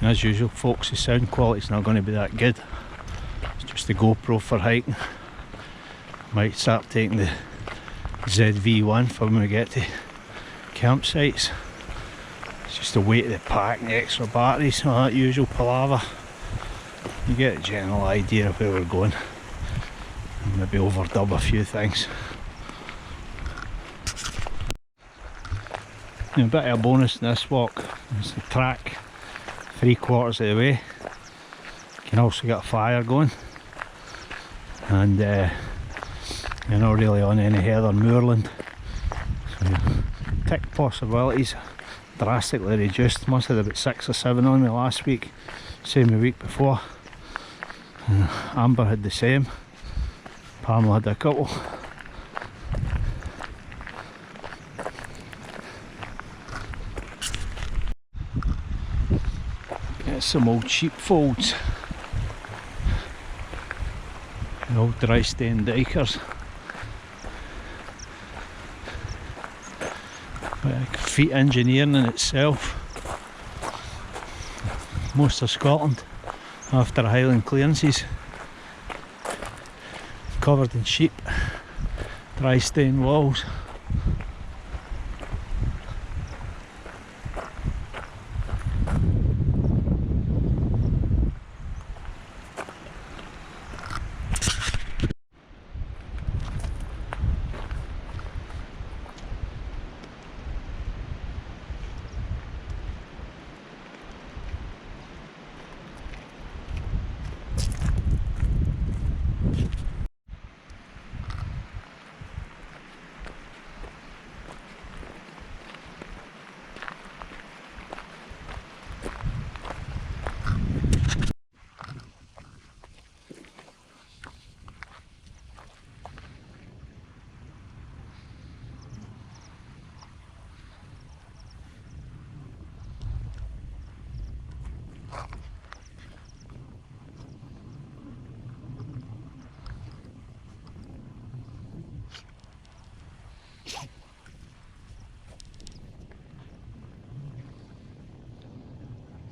And as usual folks, the sound quality's not going to be that good. It's just the GoPro for hiking. Might start taking the ZV-1 for when we get to campsites. It's just the weight of the pack and the extra batteries, all that usual palaver. You get a general idea of where we're going. And maybe overdub a few things. And a bit of a bonus in this walk is the track 3/4 of the way. You can also get a fire going. And you're not really on any heather moorland. So your tick possibilities drastically reduced. Must have had about 6 or 7 on me last week, same the week before. And Amber had the same. Pamela had a couple. Get some old sheepfolds. The old dry staying dikers. Feet engineering in itself. Most of Scotland after Highland clearances covered in sheep, dry staying walls.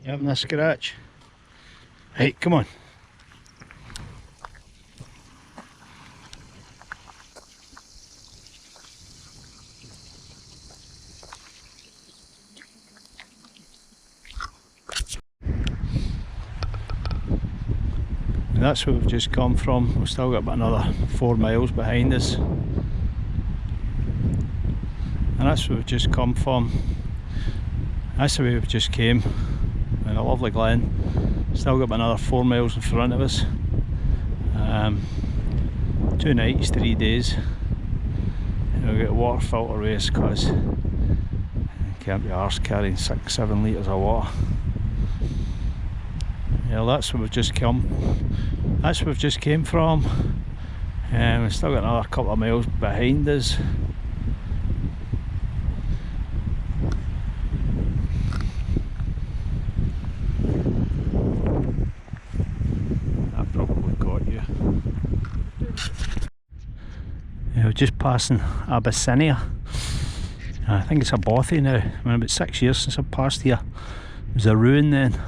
You having a scratch? Hey, come on. And that's where we've just come from. We've still got about another 4 miles behind us. And that's where we've just come from. That's the way we've just came. In a lovely glen. Still got about another 4 miles in front of us. 2 nights, 3 days. And we'll get a water filter race because can't be arsed carrying 6-7 litres of water. Yeah, that's where we've just come. That's where we've just came from. We've still got another couple of miles behind us. We're just passing Abyssinia. I think it's a Bothy now. I mean, about 6 years since I passed here. It was a ruin then.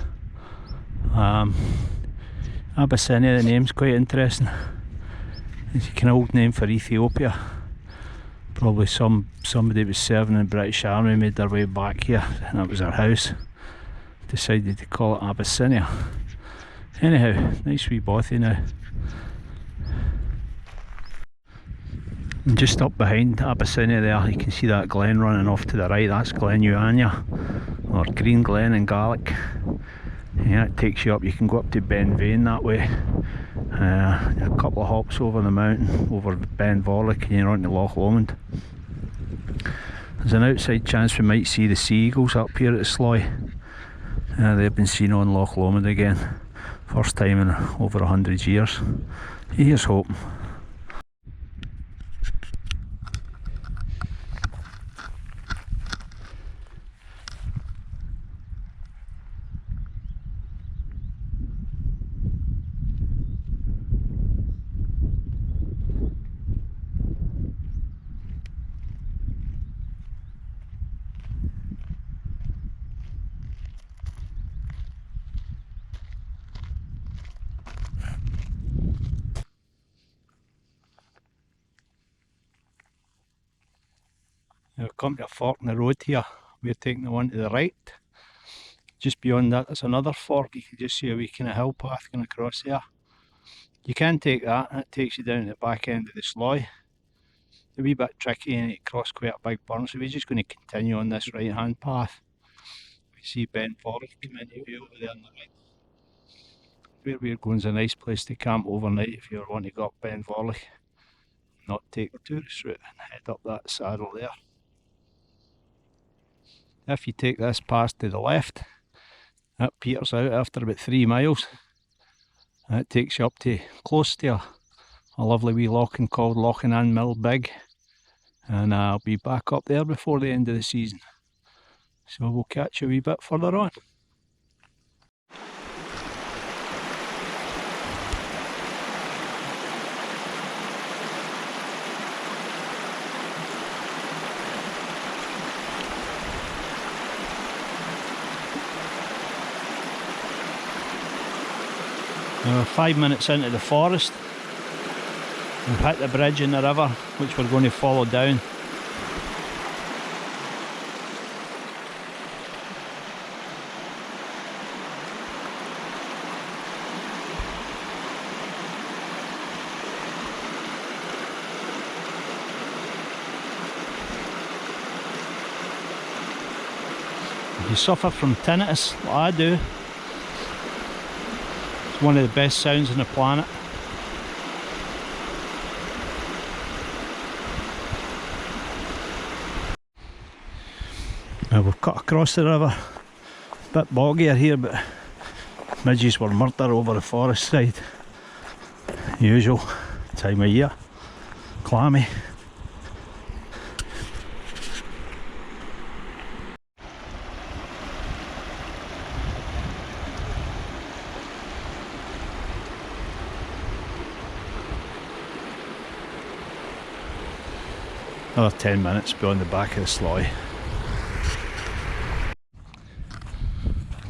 Abyssinia, the name's quite interesting. It's a kind of old name for Ethiopia. Probably somebody who was serving in the British Army made their way back here, and that was their house. Decided to call it Abyssinia. Anyhow, nice wee Bothy now. And just up behind Abyssinia there, you can see that glen running off to the right. That's Glen Uania, or Green Glen in Gaelic. Yeah, it takes you up. You can go up to Ben Vane that way. A couple of hops over the mountain, over Ben Vorlich, and you're on to Loch Lomond. There's an outside chance we might see the sea eagles up here at Sloy. They've been seen on Loch Lomond again. First time in over 100 years. Here's hoping. we've come to a fork in the road here. We're taking the one to the right. Just beyond that there's another fork. You can just see a wee kind of hill path going across there. You can take that, and it takes you down to the back end of the Sloy. It's a wee bit tricky and it crosses quite a big burn, so we're just going to continue on this right hand path. We see Ben Vorlich coming into view over there on the right. Where we're going is a nice place to camp overnight if you want to go up Ben Vorlich, not take the tourist route and head up that saddle there. If you take this pass to the left, it peters out after about 3 miles. It takes you up to close to a lovely wee loch called Loch Lomond Big, and I'll be back up there before the end of the season, so we'll catch you a wee bit further on. Now we're 5 minutes into the forest. We've hit the bridge in the river, which we're going to follow down. If you suffer from tinnitus, like I do, it's one of the best sounds on the planet. Now we've cut across the river, a bit boggier here, but midges were murder over the forest side. Usual time of year, clammy. Another 10 minutes beyond the back of the Sloy.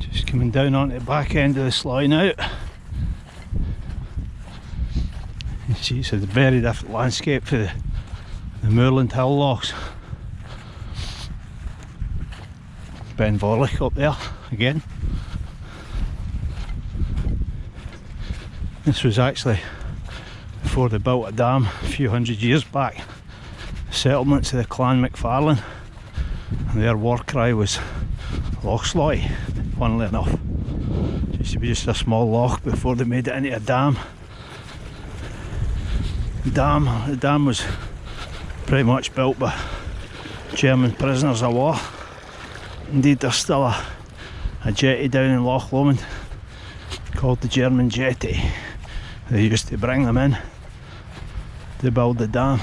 Just coming down onto the back end of the Sloy now. You see it's a very different landscape for the moorland hill lochs. Ben Vorlich up there again. This was actually before they built a dam a few hundred years back. Settlements of the Clan MacFarlane, and their war cry was Loch Sloy, funnily enough. It used to be just a small loch before they made it into a dam. The dam was pretty much built by German prisoners of war. Indeed, there's still a jetty down in Loch Lomond called the German jetty. They used to bring them in to build the dam.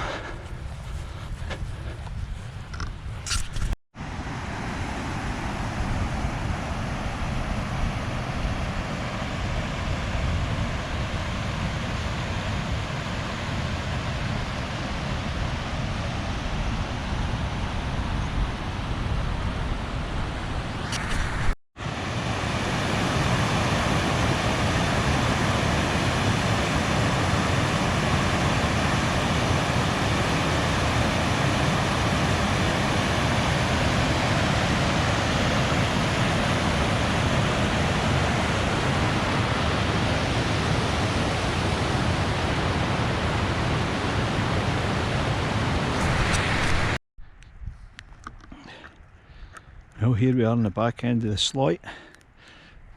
Well, here we are on the back end of the Sloy.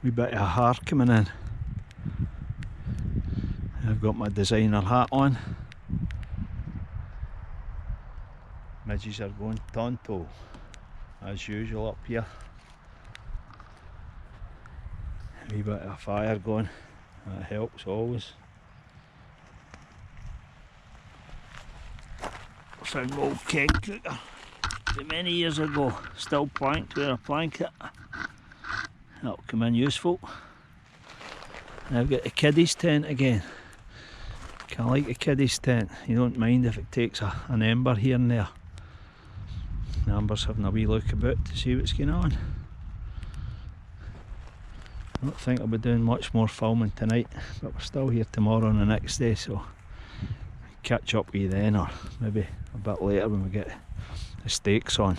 Wee bit of a haar coming in. I've got my designer hat on. Midges are going tonto as usual up here. A wee bit of a fire going, that helps always. Found an old keg cooker many years ago, still planked with a blanket. That'll come in useful. And I've got the kiddies tent again. I like the kiddies tent. You don't mind if it takes an ember here and there. Amber's having a wee look about to see what's going on. I don't think I'll be doing much more filming tonight, but we're still here tomorrow and the next day, so catch up with you then, or maybe a bit later when we get the stakes on.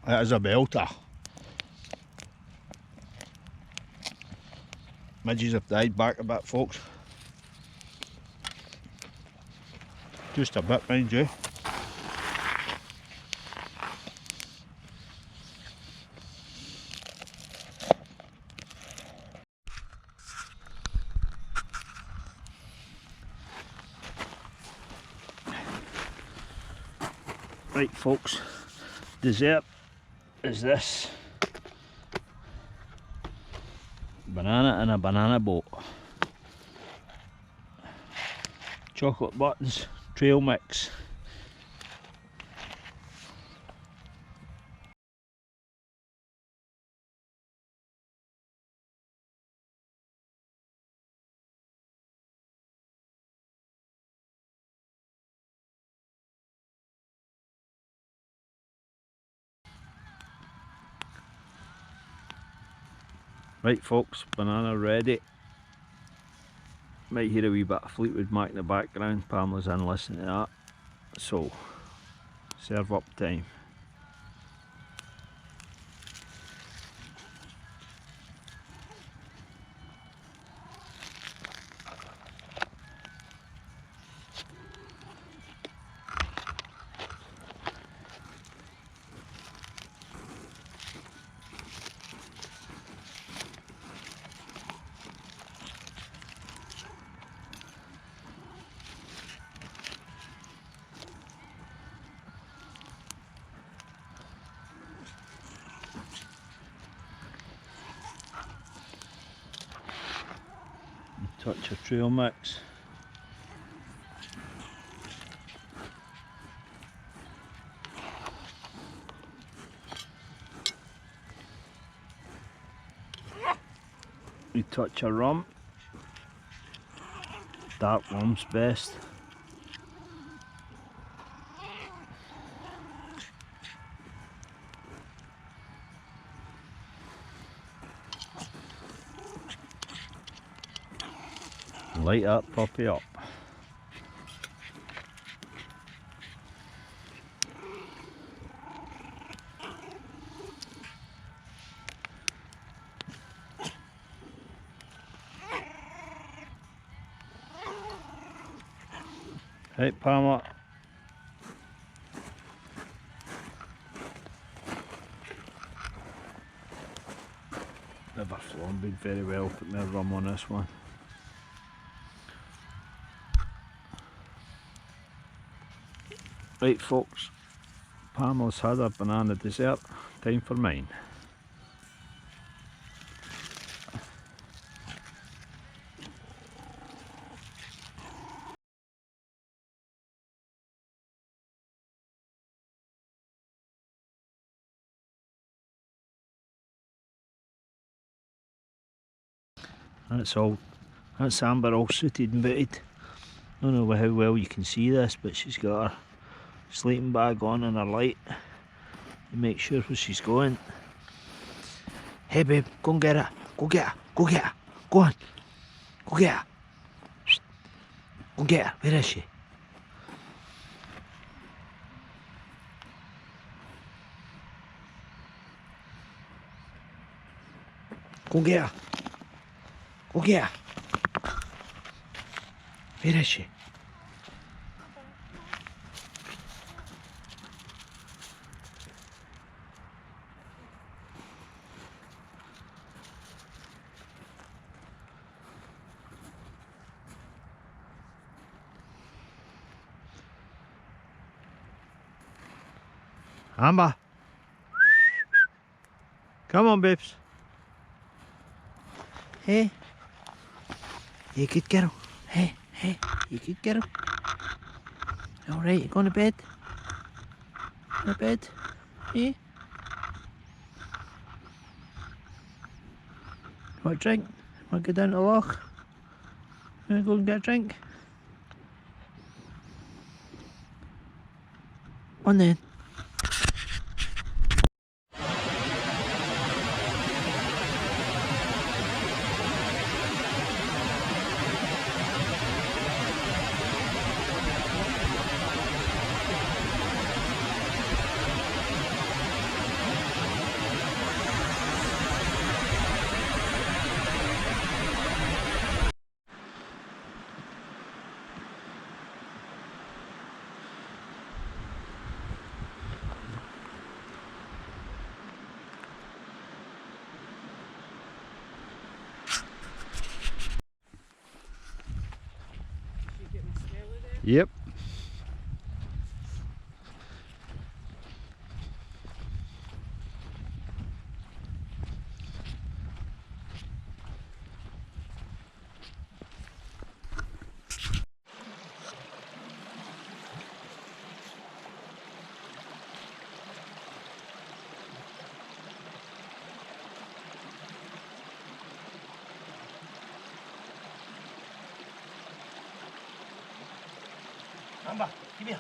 That is a belter. Midges have died back a bit, folks. Just a bit, mind you. Right, folks, dessert is this banana in a banana boat. Chocolate buttons, trail mix. Right, folks, banana ready. Might hear a wee bit of Fleetwood Mac in the background. Pamela's in listening to that. So, serve up time. Touch of trail mix. We touch of rum. Dark rum's best. Light that puppy up. Hey, Pamela. Never flown been very well, put my rum on this one. Right, folks, Pamela's had her banana dessert, time for mine. That's Amber all suited and booted. I don't know how well you can see this, but she's got her sleeping bag on and her light to make sure where she's going. Hey babe, go and get her. Go get her. Go get her. Go on. Go get her. Go get her. Where is she? Go get her. Go get her. Where is she? Amber. Come on, babes. Hey. You good girl. Hey, hey, you good girl. Alright, you going to bed? Go to bed? Hey? Want a drink? Want to go down to the loch? Want to go and get a drink? On then. Yep. Amber, come here.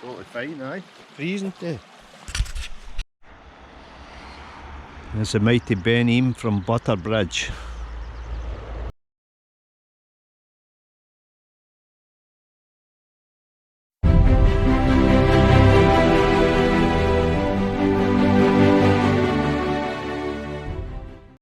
Totally fine, aye. Freezing too. There's a mighty Ben Eam from Butterbridge.